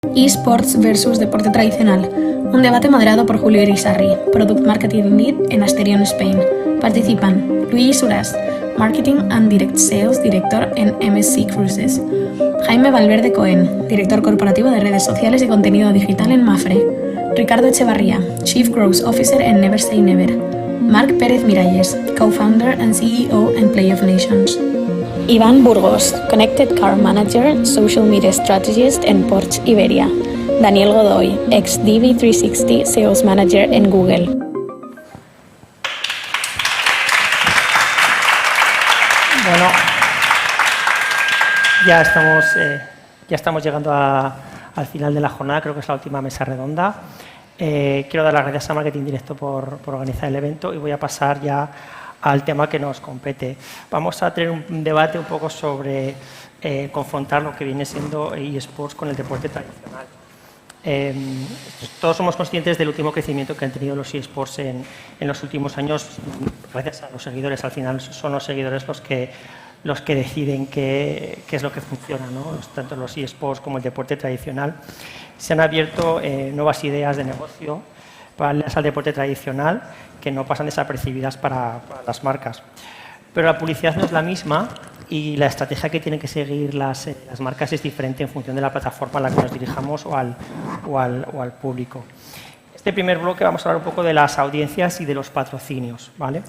eSports versus deporte tradicional. Un debate moderado por Julio Irisarri, Product Marketing Lead en Asterion Spain. Participan Luigi Suras, Marketing and Direct Sales Director en MSC Cruises. Jaime Valverde Cohen, Director Corporativo de Redes Sociales y Contenido Digital en Mafre. Ricardo Echevarría, Chief Growth Officer en Never Say Never. Marc Pérez Miralles, Co-Founder and CEO en Play of Nations. Iván Burgos, Connected Car Manager, Social Media Strategist en Porsche Iberia. Daniel Godoy, ex-DV360 Sales Manager en Google. Bueno, ya estamos llegando al final de la jornada, creo que es la última mesa redonda. Quiero dar las gracias a Marketing Directo por organizar el evento y voy a pasar ya al tema que nos compete. Vamos a tener un debate un poco sobre confrontar lo que viene siendo eSports con el deporte tradicional. Todos somos conscientes del último crecimiento que han tenido los eSports en los últimos años, gracias a los seguidores. Al final son los seguidores los que deciden qué es lo que funciona, ¿no? Tanto los eSports como el deporte tradicional. Se han abierto nuevas ideas de negocio paralelas al deporte tradicional que no pasan desapercibidas para las marcas. Pero la publicidad no es la misma y la estrategia que tienen que seguir las marcas es diferente en función de la plataforma a la que nos dirijamos o al público. Este primer bloque vamos a hablar un poco de las audiencias y de los patrocinios, ¿vale?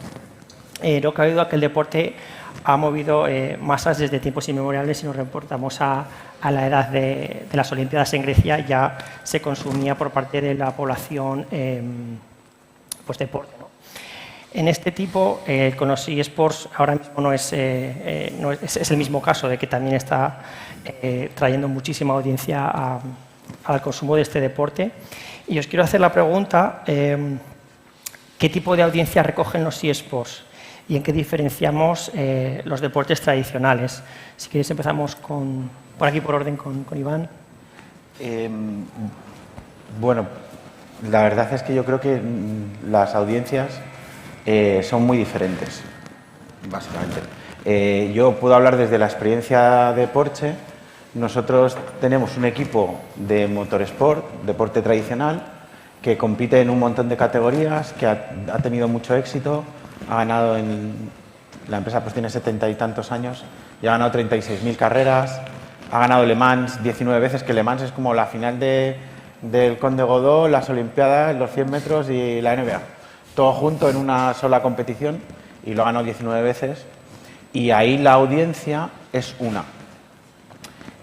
No cabe duda que el deporte ha movido masas desde tiempos inmemoriales. Si nos reportamos a la edad de las Olimpiadas en Grecia, ya se consumía por parte de la población pues deporte, ¿no? En este tipo, con los eSports ahora mismo es el mismo caso, de que también está trayendo muchísima audiencia al consumo de este deporte. Y os quiero hacer la pregunta, ¿qué tipo de audiencia recogen los eSports? ¿Y en qué diferenciamos los deportes tradicionales? Si queréis empezamos por aquí por orden con Iván. Bueno, la verdad es que yo creo que las audiencias son muy diferentes, básicamente. Yo puedo hablar desde la experiencia de Porsche. Nosotros tenemos un equipo de motorsport, deporte tradicional, que compite en un montón de categorías, que ha tenido mucho éxito. Ha ganado la empresa pues tiene 70 y tantos años y ha ganado 36.000 carreras, ha ganado Le Mans 19 veces, que Le Mans es como la final del Conde Godó, las Olimpiadas, los 100 metros y la NBA. Todo junto en una sola competición y lo ha ganado 19 veces. Y ahí la audiencia es una.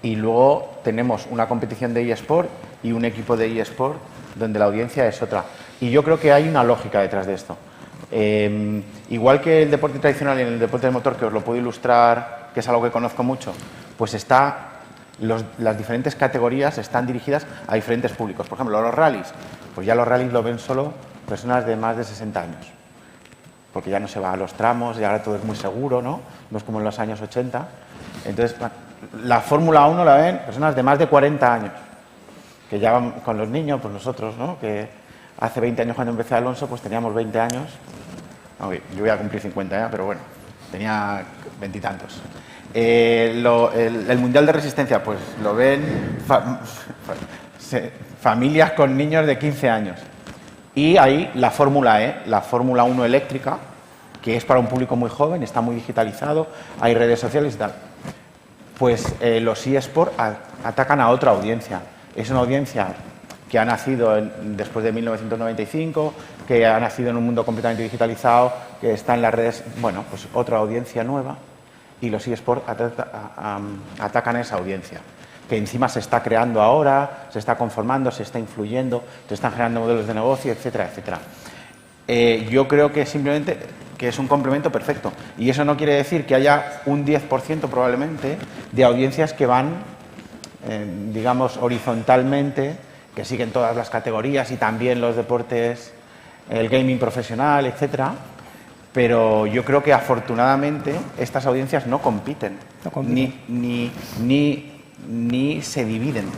Y luego tenemos una competición de eSport y un equipo de eSport donde la audiencia es otra. Y yo creo que hay una lógica detrás de esto. Igual que el deporte tradicional y el deporte de motor, que os lo puedo ilustrar, que es algo que conozco mucho, pues las diferentes categorías están dirigidas a diferentes públicos. Por ejemplo, los rallies, pues ya los rallies lo ven solo personas de más de 60 años, porque ya no se va a los tramos y ahora todo es muy seguro, ¿no? No es como en los años 80. Entonces, la Fórmula 1 la ven personas de más de 40 años, que ya van con los niños, pues nosotros, ¿no? Que hace 20 años cuando empecé Alonso, pues teníamos 20 años. Yo voy a cumplir 50 ya, pero bueno, tenía 20 y tantos. El Mundial de Resistencia, pues lo ven familias con niños de 15 años. Y ahí la Fórmula E, la Fórmula 1 eléctrica, que es para un público muy joven, está muy digitalizado, hay redes sociales y tal. Pues los eSports atacan a otra audiencia. Es una audiencia que ha nacido después de 1995, que ha nacido en un mundo completamente digitalizado, que está en las redes, bueno, pues otra audiencia nueva, y los eSports atacan a esa audiencia, que encima se está creando ahora, se está conformando, se está influyendo, se están generando modelos de negocio, etcétera, etcétera. Yo creo que simplemente que es un complemento perfecto, y eso no quiere decir que haya un 10% probablemente de audiencias que van, digamos, horizontalmente, que siguen todas las categorías y también los deportes, el gaming profesional, etcétera. Pero yo creo que afortunadamente estas audiencias no compiten, ni se dividen,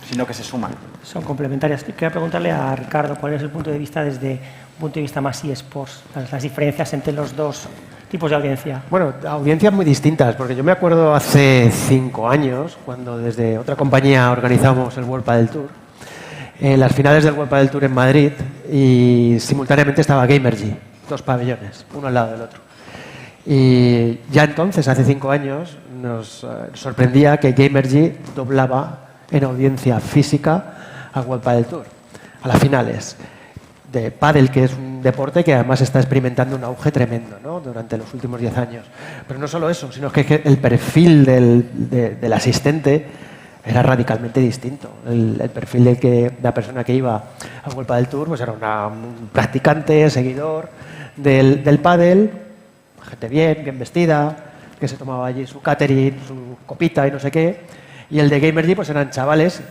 sino que se suman. Son complementarias. Quería preguntarle a Ricardo cuál es el punto de vista desde un punto de vista más eSports, las diferencias entre los dos tipos de audiencia? Bueno, audiencias muy distintas, porque yo me acuerdo hace 5 años, cuando desde otra compañía organizamos el World Padel Tour, las finales del World Padel Tour en Madrid, y simultáneamente estaba Gamergy, 2 pabellones, uno al lado del otro. Y ya entonces, hace 5 años, nos sorprendía que Gamergy doblaba en audiencia física al World Padel Tour, a las finales de pádel, que es un deporte que además está experimentando un auge tremendo, ¿no?, durante los últimos 10 años. Pero no solo eso, sino que el perfil del asistente era radicalmente distinto. El perfil de la persona que iba a World Padel Tour pues era un practicante, seguidor del pádel, gente bien vestida, que se tomaba allí su catering, su copita y no sé qué. Y el de Gamergy pues eran chavales,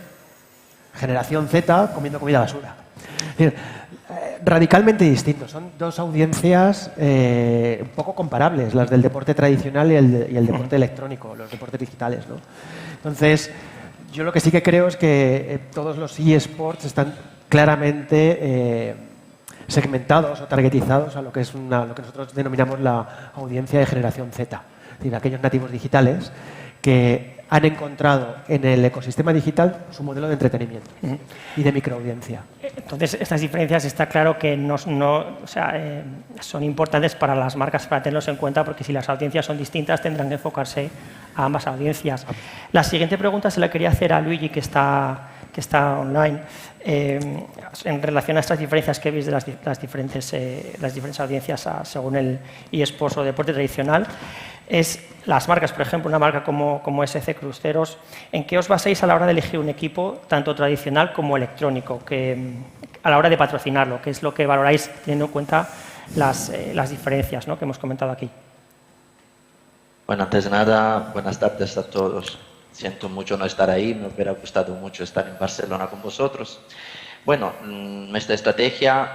generación Z, comiendo comida basura. Es decir, radicalmente distintos. Son 2 audiencias un poco comparables, las del deporte tradicional y el deporte electrónico, los deportes digitales, ¿no? Entonces, yo lo que sí que creo es que todos los eSports están claramente segmentados o targetizados a lo que es lo que nosotros denominamos la audiencia de generación Z, es decir, aquellos nativos digitales que han encontrado en el ecosistema digital su modelo de entretenimiento y de microaudiencia. Entonces, estas diferencias está claro que son importantes para las marcas para tenerlos en cuenta, porque si las audiencias son distintas tendrán que enfocarse a ambas audiencias. La siguiente pregunta se la quería hacer a Luigi, que está online, en relación a estas diferencias que veis de las diferentes audiencias según el eSports o deporte tradicional. Es las marcas, por ejemplo, una marca como SC Cruceros, ¿en qué os basáis a la hora de elegir un equipo tanto tradicional como electrónico, a la hora de patrocinarlo? ¿Qué es lo que valoráis teniendo en cuenta las diferencias, ¿no?, que hemos comentado aquí? Bueno, antes de nada, buenas tardes a todos. Siento mucho no estar ahí, me hubiera gustado mucho estar en Barcelona con vosotros. Bueno, nuestra estrategia,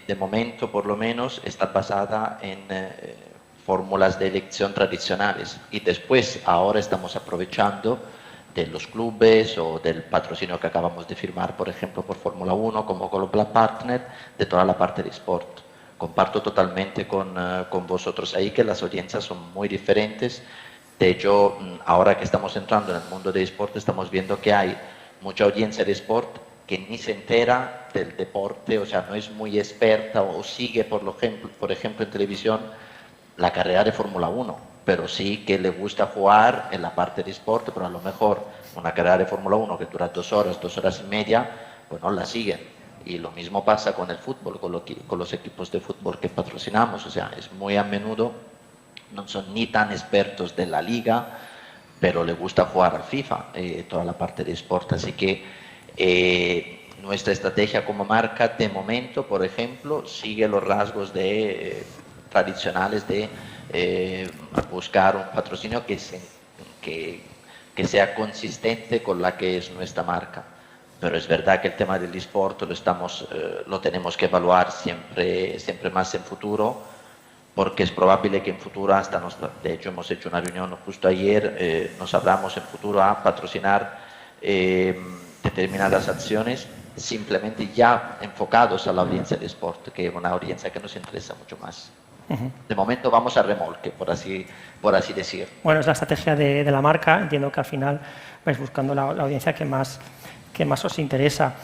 de momento por lo menos, está basada en fórmulas de elección tradicionales, y después ahora estamos aprovechando de los clubes o del patrocinio que acabamos de firmar, por ejemplo, por Fórmula 1 como Global Partner, de toda la parte de sport. Comparto totalmente con vosotros ahí que las audiencias son muy diferentes. De hecho, ahora que estamos entrando en el mundo de sport, estamos viendo que hay mucha audiencia de sport que ni se entera del deporte, o sea, no es muy experta o sigue, por ejemplo, en televisión la carrera de Fórmula 1, pero sí que le gusta jugar en la parte de sport, pero a lo mejor una carrera de Fórmula 1 que dura 2 horas, 2 horas y media, pues no la siguen. Y lo mismo pasa con el fútbol, con los equipos de fútbol que patrocinamos, o sea, es muy a menudo, no son ni tan expertos de la liga, pero le gusta jugar al FIFA, toda la parte de sport. Así que nuestra estrategia como marca, de momento, por ejemplo, sigue los rasgos tradicionales de buscar un patrocinio que sea consistente con la que es nuestra marca. Pero es verdad que el tema del eSport lo tenemos que evaluar siempre más en futuro, porque es probable que en futuro, de hecho hemos hecho una reunión justo ayer, nos hablamos en futuro a patrocinar determinadas acciones simplemente ya enfocados a la audiencia de sport, que es una audiencia que nos interesa mucho más. De momento vamos a remolque, por así decir. Bueno, es la estrategia de la marca. Entiendo que al final vais buscando la audiencia que más os interesa.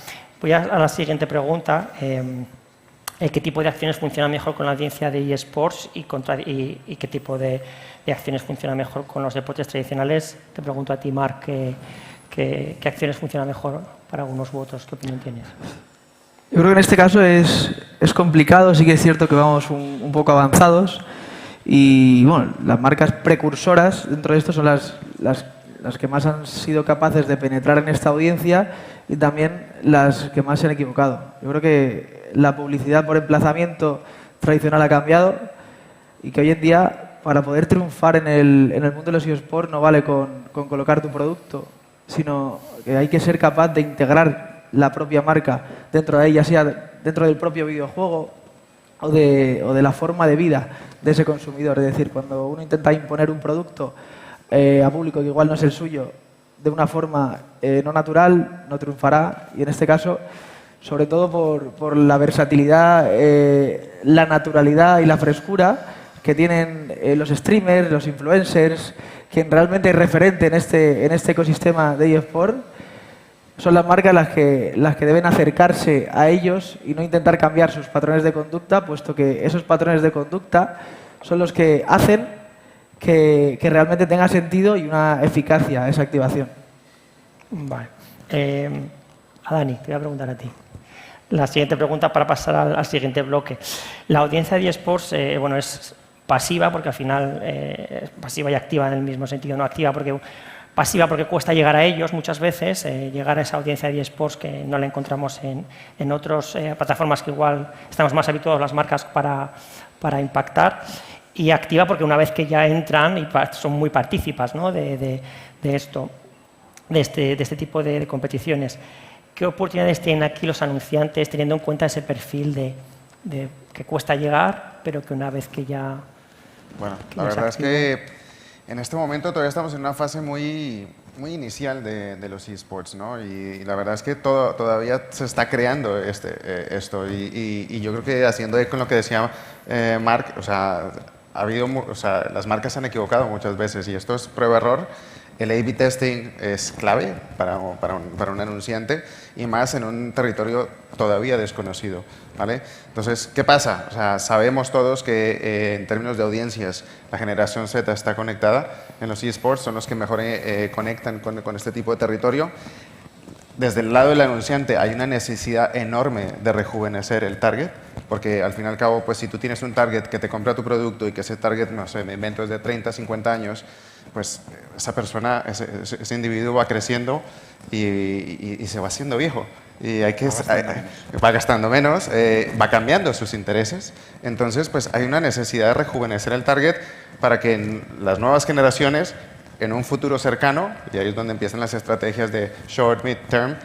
Voy a la siguiente pregunta. ¿Qué tipo de acciones funcionan mejor con la audiencia de eSports y qué tipo de acciones funcionan mejor con los deportes tradicionales? Te pregunto a ti, Marc, ¿qué acciones funcionan mejor para unos u otros? ¿Qué opinión tienes? Yo creo que en este caso es complicado. Sí que es cierto que vamos un poco avanzados y bueno, las marcas precursoras dentro de esto son las que más han sido capaces de penetrar en esta audiencia y también las que más se han equivocado. Yo creo que la publicidad por emplazamiento tradicional ha cambiado y que hoy en día, para poder triunfar en el mundo de los eSports, no vale con colocar tu producto, sino que hay que ser capaz de integrar la propia marca dentro de ella, sea dentro del propio videojuego o de la forma de vida de ese consumidor. Es decir, cuando uno intenta imponer un producto a público que igual no es el suyo, de una forma no natural, no triunfará. Y en este caso, sobre todo por la versatilidad, la naturalidad y la frescura que tienen los streamers, los influencers, quien realmente es referente en este ecosistema de eSport, son las marcas las que deben acercarse a ellos y no intentar cambiar sus patrones de conducta, puesto que esos patrones de conducta son los que hacen que realmente tenga sentido y una eficacia esa activación. Vale. A Dani, te voy a preguntar a ti. La siguiente pregunta para pasar al siguiente bloque. La audiencia de eSports bueno, es pasiva porque al final es pasiva y activa en el mismo sentido, no activa porque pasiva porque cuesta llegar a ellos muchas veces, llegar a esa audiencia de eSports que no la encontramos en otras plataformas que igual estamos más habituados las marcas para impactar, y activa porque una vez que ya entran y son muy partícipas, ¿no? de esto, de este tipo de competiciones. ¿Qué oportunidades tienen aquí los anunciantes teniendo en cuenta ese perfil de que cuesta llegar, pero que una vez que ya... Bueno, la verdad es que en este momento todavía estamos en una fase muy inicial de los eSports, ¿no? Y la verdad es que todavía se está creando esto. Y yo creo que haciendo con lo que decía Marc, o sea, las marcas se han equivocado muchas veces y esto es prueba-error. El A/B testing es clave para un anunciante y más en un territorio todavía desconocido, ¿vale? Entonces, ¿qué pasa? O sea, sabemos todos que en términos de audiencias la generación Z está conectada en los eSports, son los que mejor conectan con este tipo de territorio. Desde el lado del anunciante hay una necesidad enorme de rejuvenecer el target, porque al fin y al cabo, pues si tú tienes un target que te compra tu producto y que ese target, no sé, me invento, es de 30, 50 años, pues esa persona, ese individuo va creciendo y se va haciendo viejo. Y va gastando menos, va cambiando sus intereses. Entonces, pues hay una necesidad de rejuvenecer el target para que en las nuevas generaciones, en un futuro cercano, y ahí es donde empiezan las estrategias de short, mid term,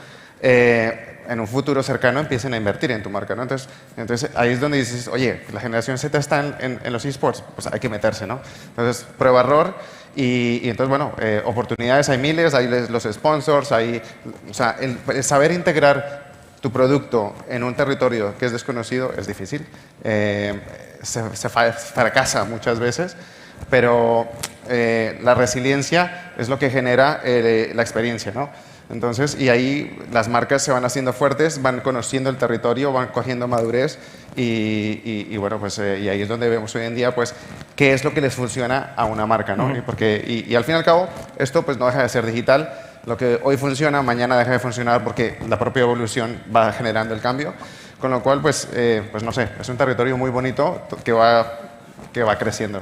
en un futuro cercano empiecen a invertir en tu marca, ¿no? Entonces ahí es donde dices, oye, la generación Z está en los eSports, pues hay que meterse, ¿no? Entonces, prueba-error y entonces, bueno, oportunidades hay miles, hay los sponsors, o sea, el saber integrar tu producto en un territorio que es desconocido es difícil, se fracasa muchas veces, pero la resiliencia es lo que genera la experiencia, ¿no? Entonces, y ahí las marcas se van haciendo fuertes, van conociendo el territorio, van cogiendo madurez y bueno, pues y ahí es donde vemos hoy en día, pues, qué es lo que les funciona a una marca, ¿no? Y al fin y al cabo, esto pues no deja de ser digital. Lo que hoy funciona, mañana deja de funcionar porque la propia evolución va generando el cambio. Con lo cual, pues no sé, es un territorio muy bonito que va creciendo.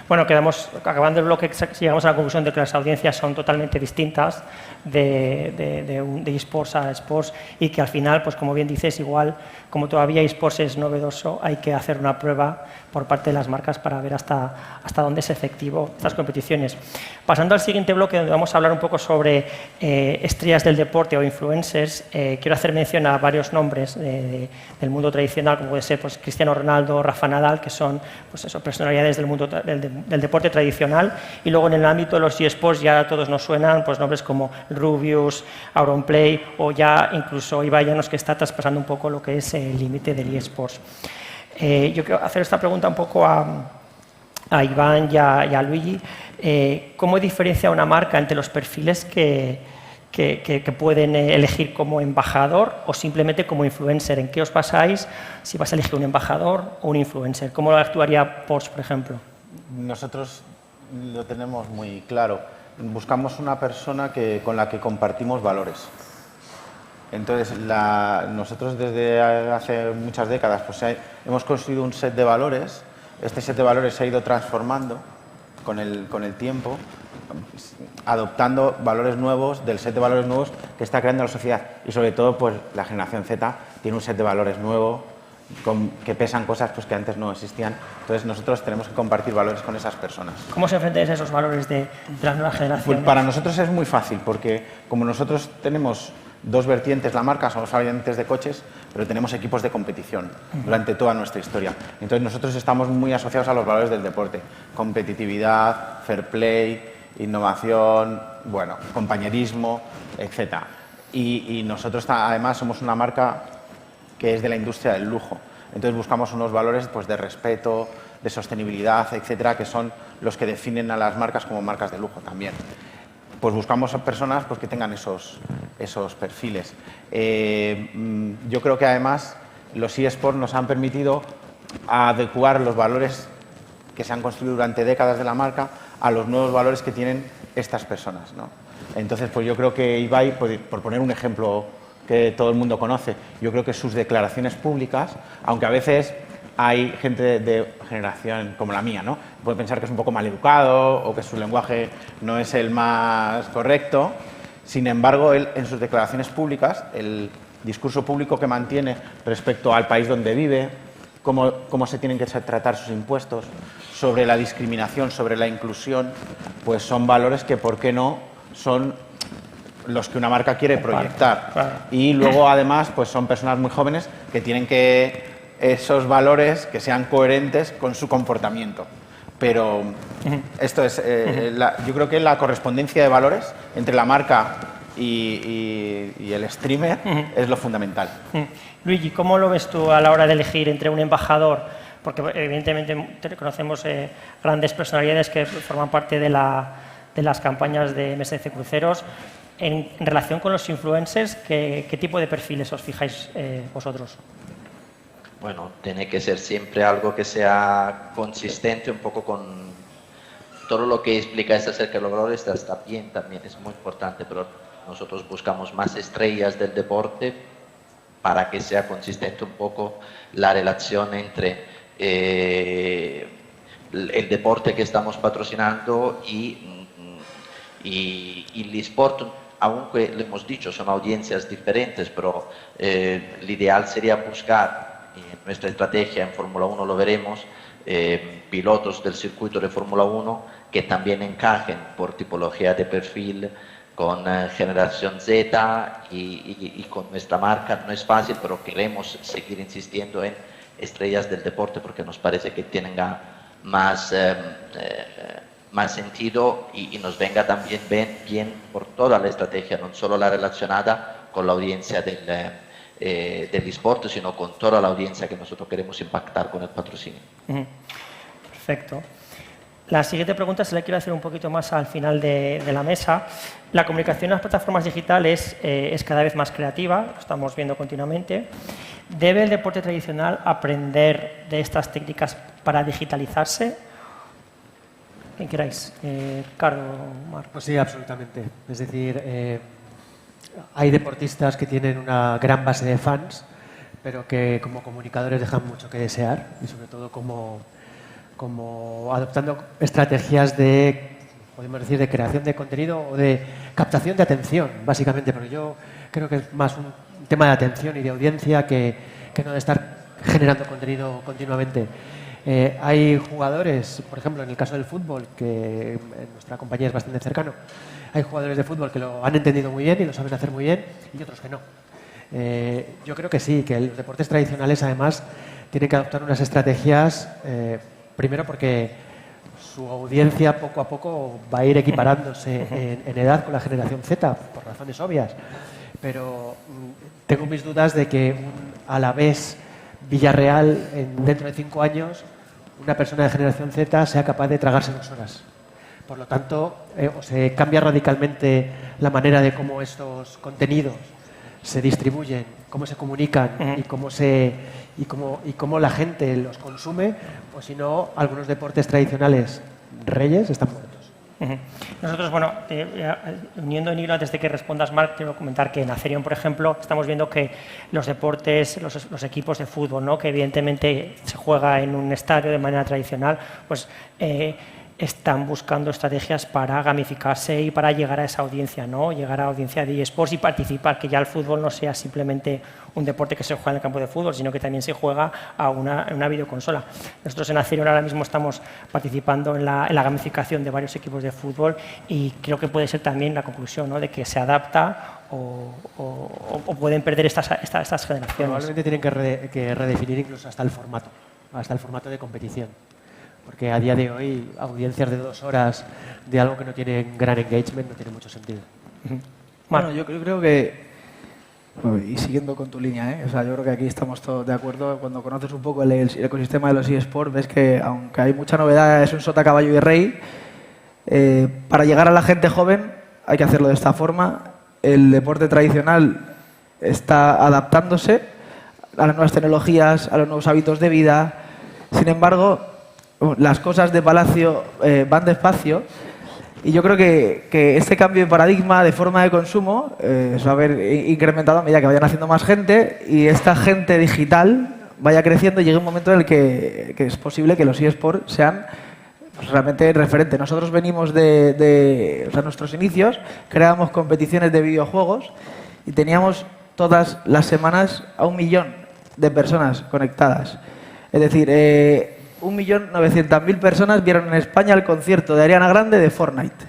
Bueno, acabando el bloque, llegamos a la conclusión de que las audiencias son totalmente distintas de eSports a eSports y que al final, pues como bien dices, igual como todavía eSports es novedoso, hay que hacer una prueba por parte de las marcas para ver hasta dónde es efectivo estas competiciones. Pasando al siguiente bloque, donde vamos a hablar un poco sobre estrellas del deporte o influencers, quiero hacer mención a varios nombres del mundo tradicional, como puede ser pues, Cristiano Ronaldo, Rafa Nadal, que son pues eso, personalidades del mundo del deporte tradicional, y luego en el ámbito de los eSports ya a todos nos suenan pues, nombres como Rubius, Auronplay o ya incluso Ibai Llanos, que está traspasando un poco lo que es el límite del eSports. Yo quiero hacer esta pregunta un poco a Iván y a Luigi. ¿Cómo diferencia una marca entre los perfiles que pueden elegir como embajador o simplemente como influencer? ¿En qué os basáis si vas a elegir un embajador o un influencer? ¿Cómo actuaría Porsche, por ejemplo? Nosotros lo tenemos muy claro. Buscamos una persona con la que compartimos valores. Entonces, nosotros desde hace muchas décadas pues, hemos construido un set de valores. Este set de valores se ha ido transformando con el tiempo, adoptando valores nuevos del set de valores nuevos que está creando la sociedad. Y sobre todo, pues la generación Z tiene un set de valores nuevo que pesan cosas pues, que antes no existían. Entonces, nosotros tenemos que compartir valores con esas personas. ¿Cómo se enfrentáis a esos valores de las nuevas generaciones? Pues para nosotros es muy fácil, porque como nosotros tenemos dos vertientes, la marca, somos fabricantes de coches, pero tenemos equipos de competición durante toda nuestra historia. Entonces, nosotros estamos muy asociados a los valores del deporte. Competitividad, fair play, innovación, bueno, compañerismo, etc. Y nosotros, además, somos una marca que es de la industria del lujo. Entonces, buscamos unos valores pues, de respeto, de sostenibilidad, etcétera, que son los que definen a las marcas como marcas de lujo también. Pues buscamos a personas pues, que tengan esos perfiles. Yo creo que además los eSports nos han permitido adecuar los valores que se han construido durante décadas de la marca a los nuevos valores que tienen estas personas, ¿no? Entonces, pues yo creo que Ibai, por poner un ejemplo que todo el mundo conoce, yo creo que sus declaraciones públicas, aunque a veces hay gente de generación como la mía, ¿no? Puede pensar que es un poco maleducado o que su lenguaje no es el más correcto. Sin embargo, él en sus declaraciones públicas, el discurso público que mantiene respecto al país donde vive, cómo se tienen que tratar sus impuestos, sobre la discriminación, sobre la inclusión, pues son valores que, ¿por qué no?, son los que una marca quiere proyectar. Claro. Y luego, además, pues son personas muy jóvenes que tienen que esos valores que sean coherentes con su comportamiento. Pero esto es, yo creo que la correspondencia de valores entre la marca y el streamer es lo fundamental. Luigi, ¿cómo lo ves tú a la hora de elegir entre un embajador? Porque evidentemente conocemos grandes personalidades que forman parte de las campañas de MSC Cruceros. En relación con los influencers, ¿qué tipo de perfiles os fijáis vosotros? Bueno, tiene que ser siempre algo que sea consistente un poco con todo lo que explicáis acerca de los valores. Está bien, también es muy importante, pero nosotros buscamos más estrellas del deporte para que sea consistente un poco la relación entre el deporte que estamos patrocinando y el eSport. Aunque lo hemos dicho, son audiencias diferentes, pero el ideal sería buscar, en nuestra estrategia en Fórmula 1 lo veremos, pilotos del circuito de Fórmula 1 que también encajen por tipología de perfil con generación Z y con nuestra marca. No es fácil, pero queremos seguir insistiendo en estrellas del deporte porque nos parece que tenga más sentido y nos venga también bien por toda la estrategia, no solo la relacionada con la audiencia del eSport, sino con toda la audiencia que nosotros queremos impactar con el patrocinio. Perfecto. La siguiente pregunta se la quiero hacer un poquito más al final de la mesa. La comunicación en las plataformas digitales es cada vez más creativa, lo estamos viendo continuamente. ¿Debe el deporte tradicional aprender de estas técnicas para digitalizarse? ¿Qué queráis? Ricardo, Marc. Pues sí, absolutamente. Es decir, hay deportistas que tienen una gran base de fans, pero que como comunicadores dejan mucho que desear y sobre todo como adoptando estrategias de, podemos decir, de creación de contenido o de captación de atención, básicamente, porque yo creo que es más un tema de atención y de audiencia que no de estar generando contenido continuamente. Hay jugadores, por ejemplo, en el caso del fútbol, que en nuestra compañía es bastante cercano, hay jugadores de fútbol que lo han entendido muy bien y lo saben hacer muy bien y otros que no. Yo creo que sí, que los deportes tradicionales además tienen que adoptar unas estrategias, primero porque su audiencia poco a poco va a ir equiparándose en edad con la generación Z, por razones obvias, pero tengo mis dudas de que a la vez Villarreal, dentro de 5 años, una persona de generación Z sea capaz de tragarse 2 horas. Por lo tanto, o se cambia radicalmente la manera de cómo estos contenidos se distribuyen, cómo se comunican y cómo la gente los consume, o si no, algunos deportes tradicionales reyes están muertos. Nosotros, bueno, uniendo en hilo antes de que respondas, Marc, quiero comentar que en Acerion, por ejemplo, estamos viendo que los deportes, los equipos de fútbol, ¿no?, que evidentemente se juega en un estadio de manera tradicional, pues están buscando estrategias para gamificarse y para llegar a esa audiencia, ¿no?, llegar a la audiencia de eSports y participar, que ya el fútbol no sea simplemente un deporte que se juega en el campo de fútbol, sino que también se juega a una videoconsola. Nosotros en Acerion ahora mismo estamos participando en la gamificación de varios equipos de fútbol y creo que puede ser también la conclusión, ¿no?, de que se adapta o pueden perder estas generaciones. Probablemente tienen que redefinir incluso hasta el formato de competición. Porque a día de hoy, audiencias de 2 horas de algo que no tiene gran engagement no tiene mucho sentido. Bueno, yo creo que Y siguiendo con tu línea, o sea, yo creo que aquí estamos todos de acuerdo. Cuando conoces un poco el ecosistema de los eSports, ves que aunque hay mucha novedad, es un sota, caballo y rey. Para llegar a la gente joven hay que hacerlo de esta forma. El deporte tradicional está adaptándose a las nuevas tecnologías, a los nuevos hábitos de vida. Sin embargo, las cosas de Palacio van despacio. Y yo creo que este cambio de paradigma, de forma de consumo, se va a ver incrementado a medida que vayan haciendo más gente y esta gente digital vaya creciendo y llegue un momento en el que es posible que los eSports sean realmente referentes. Nosotros venimos de nuestros inicios, creábamos competiciones de videojuegos y teníamos todas las semanas a 1 millón de personas conectadas. Es decir, 1.900.000 personas vieron en España el concierto de Ariana Grande de Fortnite.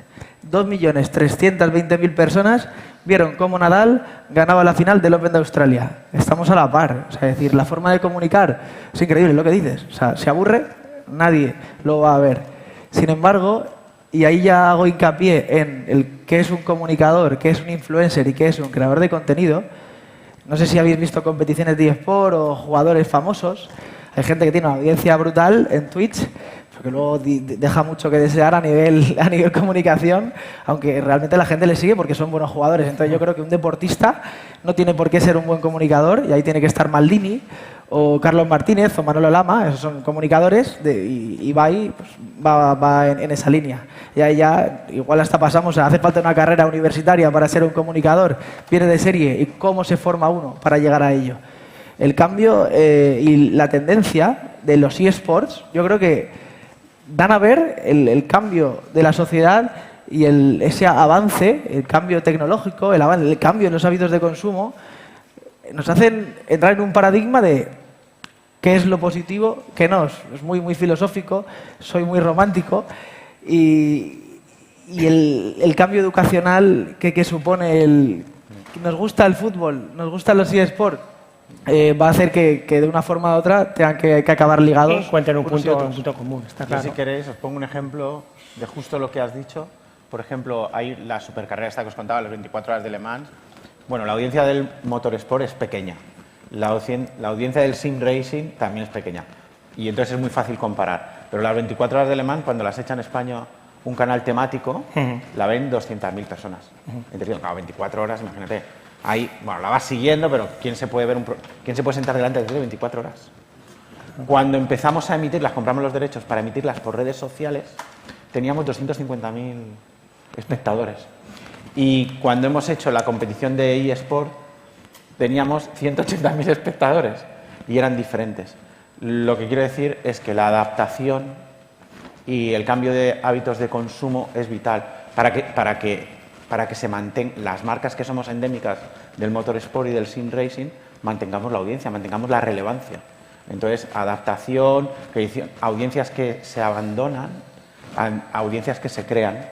2.320.000 personas vieron cómo Nadal ganaba la final del Open de Australia. Estamos a la par. O sea, es decir, la forma de comunicar es increíble lo que dices. O sea, se aburre, nadie lo va a ver. Sin embargo, y ahí ya hago hincapié en el qué es un comunicador, qué es un influencer y qué es un creador de contenido. No sé si habéis visto competiciones de eSport o jugadores famosos. Hay gente que tiene una audiencia brutal en Twitch, porque luego deja mucho que desear a nivel comunicación, aunque realmente la gente le sigue porque son buenos jugadores. Entonces yo creo que un deportista no tiene por qué ser un buen comunicador, y ahí tiene que estar Maldini, o Carlos Martínez, o Manolo Lama, esos son comunicadores, y Ibai pues, va en esa línea. Y ahí ya igual hasta pasamos, hace falta una carrera universitaria para ser un comunicador, viene de serie, y cómo se forma uno para llegar a ello. El cambio y la tendencia de los eSports, yo creo que dan a ver el cambio de la sociedad y ese avance, el cambio tecnológico, el cambio en los hábitos de consumo, nos hacen entrar en un paradigma de qué es lo positivo, qué no. Es muy, muy filosófico, soy muy romántico, y el cambio educacional que supone nos gusta el fútbol, nos gustan los eSports, va a hacer que de una forma u otra tengan que acabar ligados. Encuentren un punto común, está claro. Yo, si queréis, os pongo un ejemplo de justo lo que has dicho. Por ejemplo, hay la supercarrera esta que os contaba, las 24 horas de Le Mans. Bueno, la audiencia del motorsport es pequeña. La audiencia del sim racing también es pequeña. Y entonces es muy fácil comparar. Pero las 24 horas de Le Mans, cuando las echa en España un canal temático, la ven 200.000 personas. Entonces, claro, 24 horas, imagínate. Ahí, bueno, la vas siguiendo, pero ¿quién se puede sentar delante de 24 horas? Cuando empezamos a emitirlas, compramos los derechos para emitirlas por redes sociales, teníamos 250.000 espectadores. Y cuando hemos hecho la competición de eSport, teníamos 180.000 espectadores y eran diferentes. Lo que quiero decir es que la adaptación y el cambio de hábitos de consumo es vital para que se mantengan las marcas que somos endémicas del motorsport y del sim racing, mantengamos la audiencia, mantengamos la relevancia. Entonces, adaptación, audiencias que se abandonan, audiencias que se crean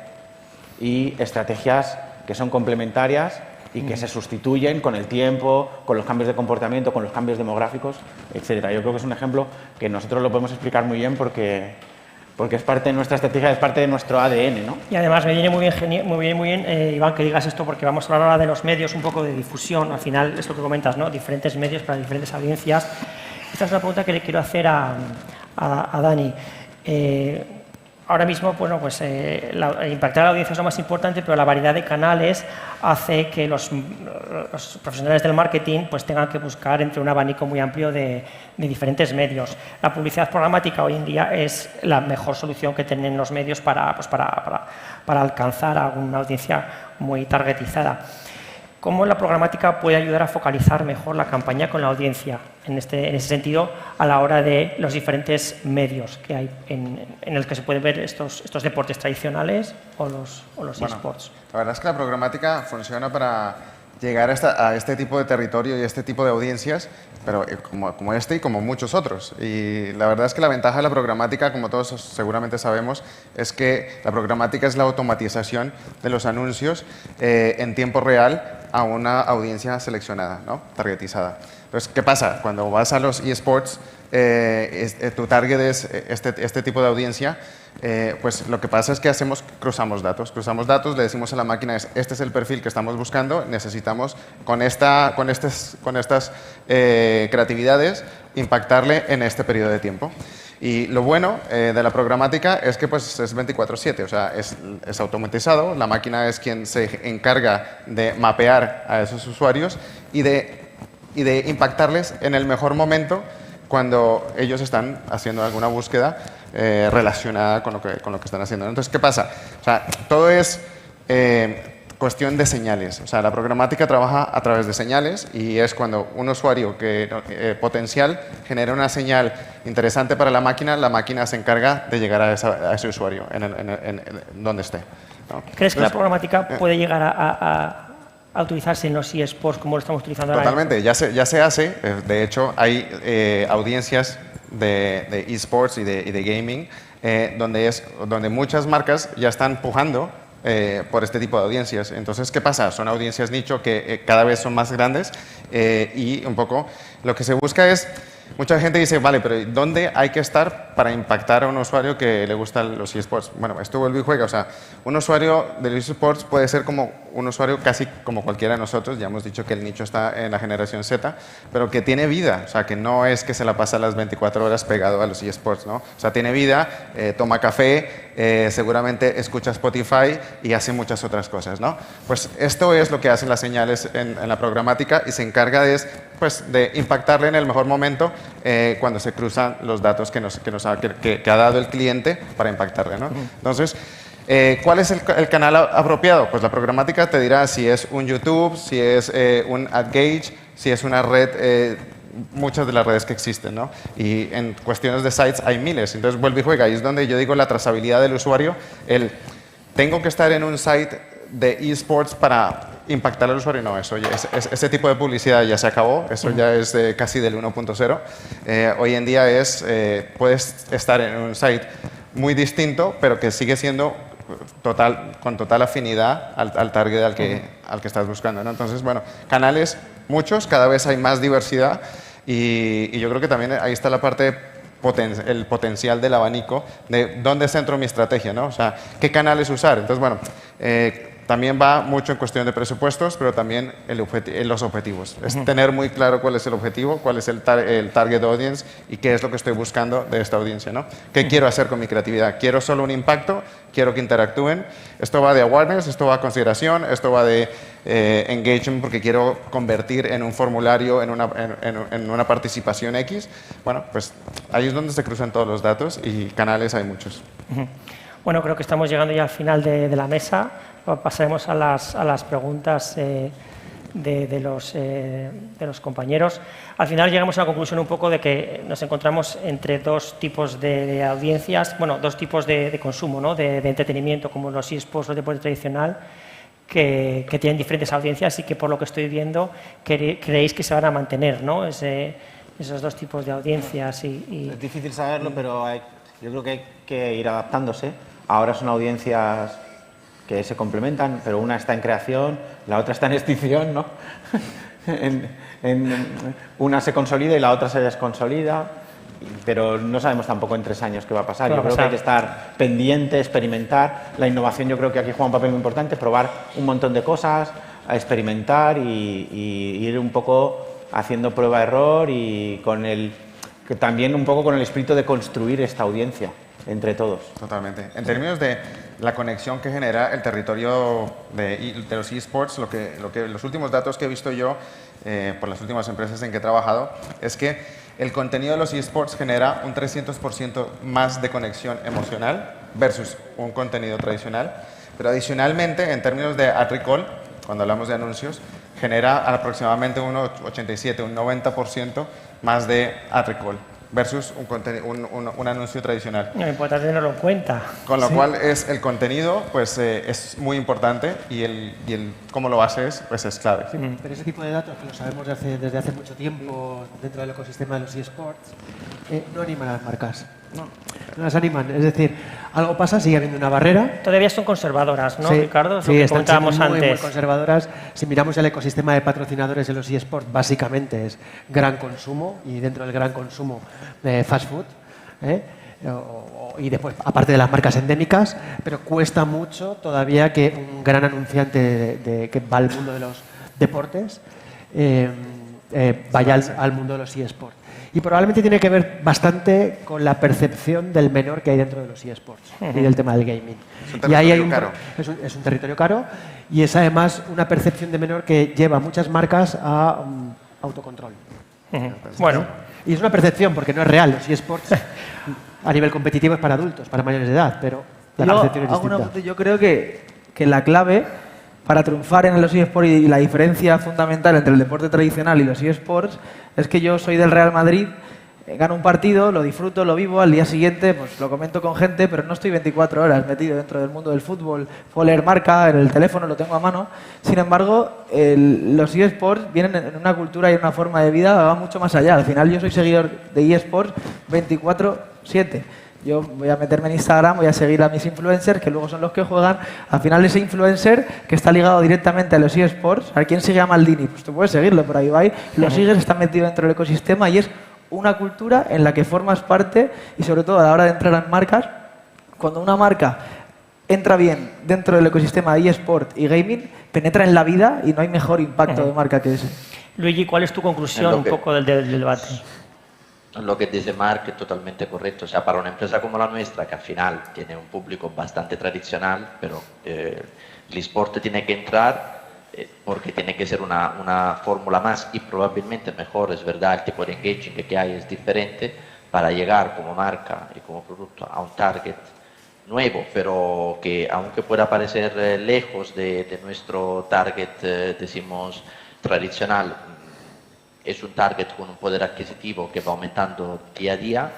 y estrategias que son complementarias y que se sustituyen con el tiempo, con los cambios de comportamiento, con los cambios demográficos, etcétera. Yo creo que es un ejemplo que nosotros lo podemos explicar muy bien porque es parte de nuestra estrategia, es parte de nuestro ADN, ¿no? Y además me viene muy bien, Iván, que digas esto, porque vamos a hablar ahora de los medios, un poco de difusión. Al final, es lo que comentas, ¿no? Diferentes medios para diferentes audiencias. Esta es una pregunta que le quiero hacer a Dani. Ahora mismo, bueno, pues impactar a la audiencia es lo más importante, pero la variedad de canales hace que los profesionales del marketing pues tengan que buscar entre un abanico muy amplio de diferentes medios. La publicidad programática hoy en día es la mejor solución que tienen los medios para alcanzar a una audiencia muy targetizada. ¿Cómo la programática puede ayudar a focalizar mejor la campaña con la audiencia en ese sentido a la hora de los diferentes medios que hay en el que se pueden ver estos deportes tradicionales o los eSports? La verdad es que la programática funciona para llegar a este tipo de territorio y este tipo de audiencias, pero como este y como muchos otros. Y la verdad es que la ventaja de la programática, como todos seguramente sabemos, es que la programática es la automatización de los anuncios en tiempo real a una audiencia seleccionada, ¿no? Targetizada. Entonces, ¿qué pasa? Cuando vas a los eSports, tu target es este tipo de audiencia. pues lo que pasa es que cruzamos datos, le decimos a la máquina, este es el perfil que estamos buscando, necesitamos con estas creatividades impactarle en este periodo de tiempo. Y lo bueno de la programática es que pues, es 24/7, o sea, es automatizado, la máquina es quien se encarga de mapear a esos usuarios y de impactarles en el mejor momento cuando ellos están haciendo alguna búsqueda relacionada con lo que están haciendo. Entonces, ¿qué pasa? O sea, todo es cuestión de señales. O sea, la programática trabaja a través de señales y es cuando un usuario potencial genera una señal interesante para la máquina se encarga de llegar a ese usuario en donde esté, ¿no? ¿Crees que la programática puede llegar a utilizarse en los eSports como lo estamos utilizando ahora? Totalmente, ya se hace. De hecho, hay audiencias de eSports y de gaming donde muchas marcas ya están pujando por este tipo de audiencias. Entonces, ¿qué pasa? Son audiencias nicho que cada vez son más grandes y un poco lo que se busca es, mucha gente dice, vale, pero ¿dónde hay que estar para impactar a un usuario que le gustan los eSports? Bueno, esto vuelve y juega. O sea, un usuario de los eSports puede ser como un usuario casi como cualquiera de nosotros. Ya hemos dicho que el nicho está en la generación Z, pero que tiene vida. O sea, que no es que se la pasa las 24 horas pegado a los eSports, ¿no? O sea, tiene vida, toma café, seguramente escucha Spotify y hace muchas otras cosas, ¿no? Pues esto es lo que hacen las señales en la programática y se encarga de impactarle en el mejor momento cuando se cruzan los datos que ha dado el cliente para impactarle, ¿no? Entonces, ¿cuál es el canal apropiado? Pues la programática te dirá si es un YouTube, si es un AdGauge, si es una red, muchas de las redes que existen, ¿no? Y en cuestiones de sites hay miles. Entonces, vuelve y juega. Y es donde yo digo la trazabilidad del usuario. Tengo que estar en un site de eSports para impactar al usuario. No, ese tipo de publicidad ya se acabó. Eso ya es casi del 1.0. Hoy en día puedes estar en un site muy distinto, pero que sigue siendo con total afinidad al target al que estás buscando, ¿no? Entonces, bueno, canales muchos, cada vez hay más diversidad y yo creo que también ahí está la parte, el potencial del abanico de dónde centro mi estrategia, ¿no? O sea, qué canales usar. Entonces, bueno, también va mucho en cuestión de presupuestos, pero también los objetivos. Es tener muy claro cuál es el objetivo, cuál es el target audience y qué es lo que estoy buscando de esta audiencia, ¿no? ¿Qué quiero hacer con mi creatividad? ¿Quiero solo un impacto? ¿Quiero que interactúen? Esto va de awareness, esto va de consideración, esto va de engagement porque quiero convertir en un formulario, en una participación X. Bueno, pues ahí es donde se cruzan todos los datos y canales hay muchos. Bueno, creo que estamos llegando ya al final de la mesa. Pasaremos a las preguntas de los compañeros. Al final llegamos a la conclusión un poco de que nos encontramos entre dos tipos de audiencias, bueno, dos tipos de consumo, ¿no? de entretenimiento, como los eSports o el deporte tradicional, que tienen diferentes audiencias y que por lo que estoy viendo creéis que se van a mantener, ¿no? Esos dos tipos de audiencias. Es difícil saberlo, pero yo creo que hay que ir adaptándose. Ahora son audiencias que se complementan, pero una está en creación, la otra está en extinción, ¿no? Una se consolida y la otra se desconsolida, pero no sabemos tampoco en 3 años qué va a pasar. Yo creo que hay que estar pendiente, experimentar. La innovación yo creo que aquí juega un papel muy importante, probar un montón de cosas, a experimentar y ir un poco haciendo prueba-error y también un poco con el espíritu de construir esta audiencia entre todos. Totalmente. En términos de la conexión que genera el territorio de los eSports, los últimos datos que he visto yo por las últimas empresas en que he trabajado es que el contenido de los eSports genera un 300% más de conexión emocional versus un contenido tradicional, pero adicionalmente en términos de ad recall, cuando hablamos de anuncios, genera aproximadamente un 87, un 90% más de ad recall versus un anuncio tradicional. No importa tenerlo en cuenta. Con lo cual el contenido pues, es muy importante y el cómo lo haces pues, es clave. Sí, pero ese tipo de datos, que lo sabemos desde hace mucho tiempo dentro del ecosistema de los eSports, no animan a las marcas. No las animan. Es decir, algo pasa, sigue habiendo una barrera. Todavía son conservadoras, ¿no, sí, Ricardo? Sí, están siendo muy antes. conservadoras. Si miramos el ecosistema de patrocinadores de los eSports, básicamente es gran consumo y dentro del gran consumo de fast food. y después, aparte de las marcas endémicas, pero cuesta mucho todavía que un gran anunciante que va al mundo de los deportes vaya al mundo de los eSports. Y probablemente tiene que ver bastante con la percepción del menor que hay dentro de los eSports y del tema del gaming. Es un territorio caro. Es un territorio caro y es además una percepción de menor que lleva a muchas marcas a autocontrol. Bueno. Y es una percepción porque no es real. Los eSports a nivel competitivo es para adultos, para mayores de edad, pero la percepción es distinta. Yo creo que la clave para triunfar en los eSports y la diferencia fundamental entre el deporte tradicional y los eSports es que yo soy del Real Madrid, gano un partido, lo disfruto, lo vivo, al día siguiente pues lo comento con gente, pero no estoy 24 horas metido dentro del mundo del fútbol, puedo leer marca, en el teléfono lo tengo a mano. Sin embargo, los eSports vienen en una cultura y en una forma de vida que va mucho más allá. Al final yo soy seguidor de eSports 24/7. Yo voy a meterme en Instagram, voy a seguir a mis influencers, que luego son los que juegan. Al final ese influencer que está ligado directamente a los eSports, ¿a quién sigue a Maldini? Pues tú puedes seguirlo por ahí, va, lo sigues, está metido dentro del ecosistema y es una cultura en la que formas parte y sobre todo a la hora de entrar en marcas, cuando una marca entra bien dentro del ecosistema de eSport y gaming, penetra en la vida y no hay mejor impacto de marca que ese. Luigi, ¿cuál es tu conclusión un poco del debate? Lo que dice Mark es totalmente correcto. O sea, para una empresa como la nuestra, que al final tiene un público bastante tradicional, pero el eSport tiene que entrar porque tiene que ser una fórmula más y probablemente mejor, es verdad, el tipo de engagement que hay es diferente para llegar como marca y como producto a un target nuevo, pero que aunque pueda parecer lejos de nuestro target, decimos, tradicional, es un target con un poder adquisitivo que va aumentando día a día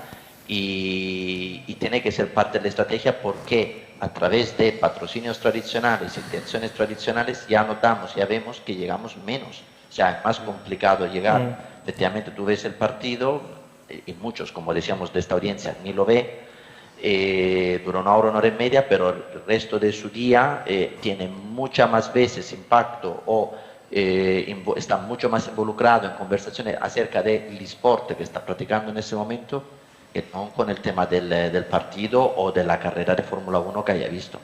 y tiene que ser parte de la estrategia porque a través de patrocinios tradicionales, intenciones tradicionales, ya notamos, ya vemos que llegamos menos. O sea, es más complicado llegar. Efectivamente, tú ves el partido y muchos, como decíamos, de esta audiencia ni lo ve, dura una hora y media, pero el resto de su día tiene muchas más veces impacto o está mucho más involucrado en conversaciones acerca del eSport que está practicando en ese momento que no con el tema del partido o de la carrera de Fórmula 1 que haya visto.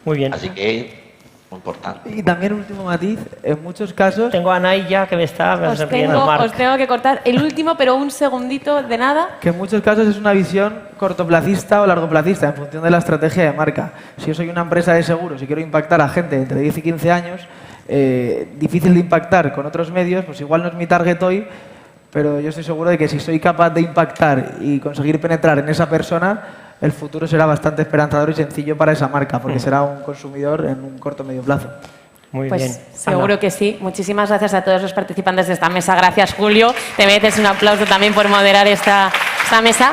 Muy bien. Así que muy importante. Y también último matiz, en muchos casos... Tengo a Naya que me está riendo. Os tengo que cortar el último, pero un segundito de nada. Que en muchos casos es una visión cortoplacista o largoplacista en función de la estrategia de marca. Si yo soy una empresa de seguros y quiero impactar a gente entre 10 y 15 años, difícil de impactar con otros medios, pues igual no es mi target hoy, pero yo estoy seguro de que si soy capaz de impactar y conseguir penetrar en esa persona, el futuro será bastante esperanzador y sencillo para esa marca, porque será un consumidor en un corto o medio plazo. Muy pues bien. Seguro que sí. Muchísimas gracias a todos los participantes de esta mesa. Gracias, Julio. Te mereces un aplauso también por moderar esta mesa.